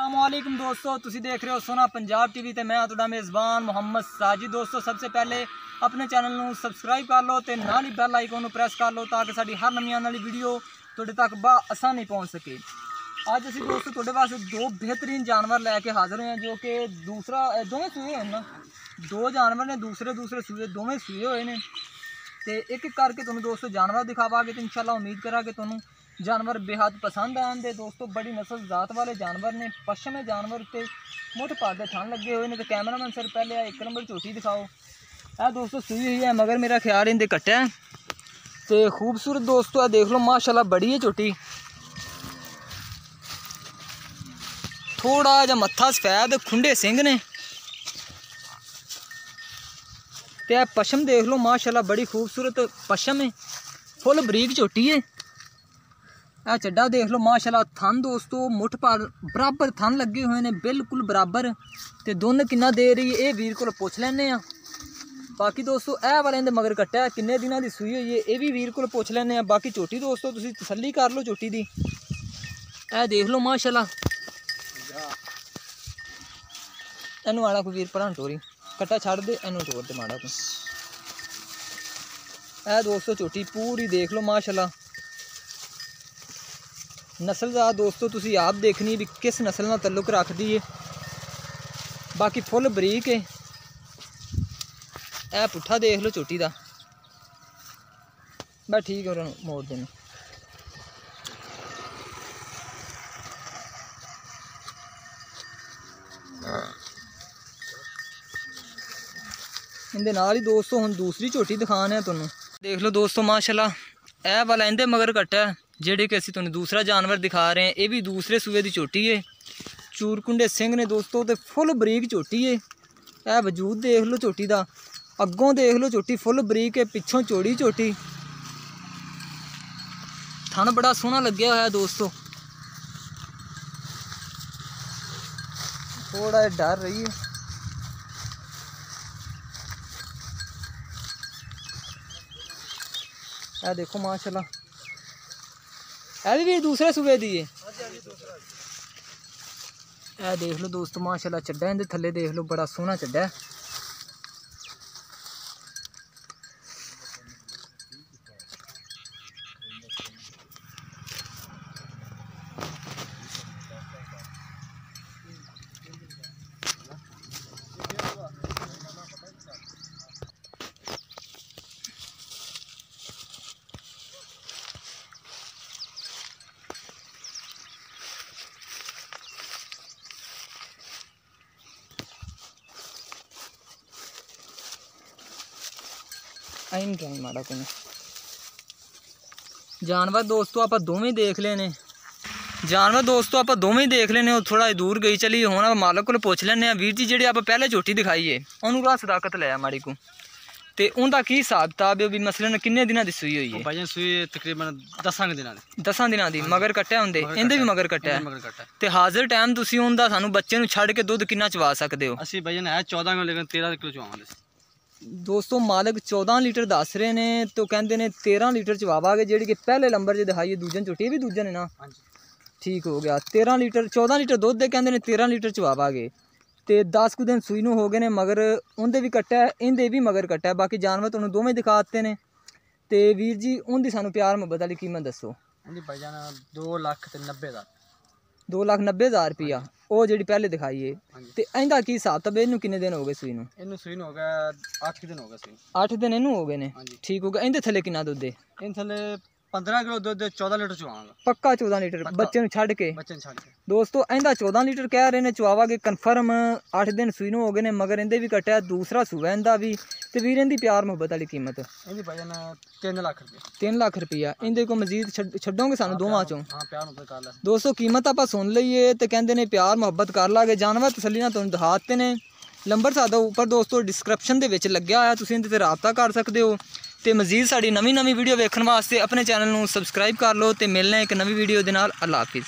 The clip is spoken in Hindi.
अस्सलामुअलैकुम दोस्तों, तुसी देख रहे हो सोना पंजाब टीवी ते मैं तुहाडा मेज़बान मोहम्मद साजिद। दोस्तों सबसे पहले अपने चैनल नूं सबसक्राइब कर लो ते नाल ही बैल आइकन नूं प्रेस कर लो ताकि साडी हर नवीं आने वाली वीडियो तुहाडे तक आसानी पहुँच सके। अज असीं दोस्तों तुहाडे वास्ते दो बेहतरीन जानवर लैके हाज़र हुए हैं जो कि दूसरा दोवें सूए होए ना, दो जानवर ने दूसरे सूए दोवें सूए हुए ने ते एक एक करके तुहानूं दोस्तों जानवर दिखावांगे तो इंशाल्लाह उम्मीद करा कि तुहानूं जानवर बेहद पसंद आएंगे। दोस्तों बड़ी नस्ल जात वाले जानवर ने, पश्चिमी जानवर ते मुठ पादे ठंड लगे हुए ने। तो कैमरामैन सर पहले एक नंबर झोटी दिखाओ। यह दोस्तों सूई हुई है मगर मेरा ख्याल इनके कट्टा है तो खूबसूरत। दोस्तों यह देख लो माशाल्लाह बड़ी है झोटी, थोड़ा जा मत्था सफेद खुंडे सिंह ने ते पशम देख लो माशाल्लाह बड़ी खूबसूरत पशम है, फुल बरीक झोटी है। आ चड्डा देख लो माशाल्लाह, थन दोस्तों मुठ पर बराबर थन लगे हुए हैं बिल्कुल बराबर। तो दुन किन्ना दे रही है ये वीर को पुछ लैने आ। बाकी दोस्तों ए वाले दे मगर कट्टा है किन्ने दिनों की सूई हुई है ये भी वीर को पुछ लैने आ। बाकी झोटी दोस्तों तुसी तसल्ली कर लो झोटी दी, ए देख लो माशाल्लाह। इनू आड़ा कोई वीर भरा टोरी कट्टा छड़ दे, इनू टोर दे माड़ा को। ए दोस्तों झोटी पूरी देख लो माशाल्लाह, नस्ल का दोस्तों तुसी आप देखनी भी किस नस्ल का तल्लुक रखती है। बाकी फुल बरीक है। ए पुट्ठा देख लो झोटी का, बस ठीक है मोड़ देने। इनके नाल ही दोस्तों हम दूसरी झोटी दिखाने तुहानूं। देख लो दोस्तों माशाल्लाह, ए वाला इनके मगर कट्टा है जेडे कि असीं तुहानूं दूसरा जानवर दिखा रहे हैं। ये भी दूसरे सूए की झोटी है, चूरकुंडे सिंह ने दोस्तों तो फुल बरीक झोटी है। यह वजूद देख लो झोटी का, अगों देख लो झोटी फुल बरीक है, पिछों चौड़ी झोटी, थन बड़ा सोहना लग्या होया दोस्तों। थोड़ा डर रही है। यह देखो माशाल्लाह, भी दूसरे सूबे दी है। यह देख लो दोस्तों माशाल्लाह, चड्डा इनके थले देख लो बड़ा सोहना चड्डा है। माड़ा को जानवर दोस्तों आप दोवें देख लेने, जानवर दोस्तों आप दोवें देख लेने। थोड़ा दूर गई चली होना मालक को पुछ लेने। वीर जी जी आप पहले झोटी दिखाई है उन्होंने राह सदाकत लिया माड़ी को, तो उनका की हिसाब किताब है भी मसलन किन्ने दिनों की सूई हुई है? भाई सूई तकरीबन 10 दिनों की मगर कट्टा होंगे, इनके भी मगर कट्टा है। तो हाजिर टाइम तुसी उनका सानू बच्चे नूं छड़ के दुध कितना चवा सकते हो? असं भाई है 14 किलो लेकिन 13 किलो चवावांगे दोस्तों। मालक 14 लीटर दस रहे हैं तो कहते हैं 13 लीटर चवावांगे। जी कि पहले नंबर जो दिखाई है दूजे झोटी भी दूजे ने ना, ठीक हो गया। 13 लीटर 14 लीटर दुध दे कहते हैं 13 लीटर चवावांगे। तो 10 कुछ दिन सूई नूं हो गए ने, मगर उनके भी कट्टा है इनके भी मगर कट्टा है। बाकी जानवर तुहानूं दोवें दिखाते हैं। तो वीर जी उनकी सानूं प्यार मुहब्बत वाली कीमत दसो। भाईजान 2,90,000 2,90,000 रुपया वो जी पहले दिखाई है। तो इनका की हिसाब तब इनू किन्ने दिन हो गए सूई नूं? इनू सूई हो गया 8 दिन हो गए सूई। 8 दिन इनू हो गए ने, ठीक हो गया। इनके थले कितना दुध है? इन थले 15 किलो दूध 14 लीटर चवावांगा पक्का 14 लीटर बच्चे नूं छड़ के। दोस्तों इनका 14 लीटर कह रहे हैं चवावांगे कन्फर्म। 8 दिन सूई नूं हो गए ने मगर इनके भी कट्टा दूसरा सूआ इनका भी। तो वीर इनकी प्यार मुहब्बत वाली कीमत 3 लाख रुपये 3 लाख रुपया। इनके को मजीद छड्डोगे सानूं दोवां चों? दोस्तों कीमत आप सुन लीए तो कहते हैं प्यार मुहब्बत कर लागे। जानवर तसल्ली नाल तुहानूं दिखाते हैं। नंबर साडा उपर दोस्तों डिस्क्रिप्शन दे विच लग्या होया, तुसीं इहदे ते राबता कर सकते हो। तो मजीद साडी नवीं वीडियो वेखण वास्ते अपने चैनल नूं सबसक्राइब कर लो। तो मिलने एक नवीं वीडियो दे नाल। अल्लाह हाफिज़।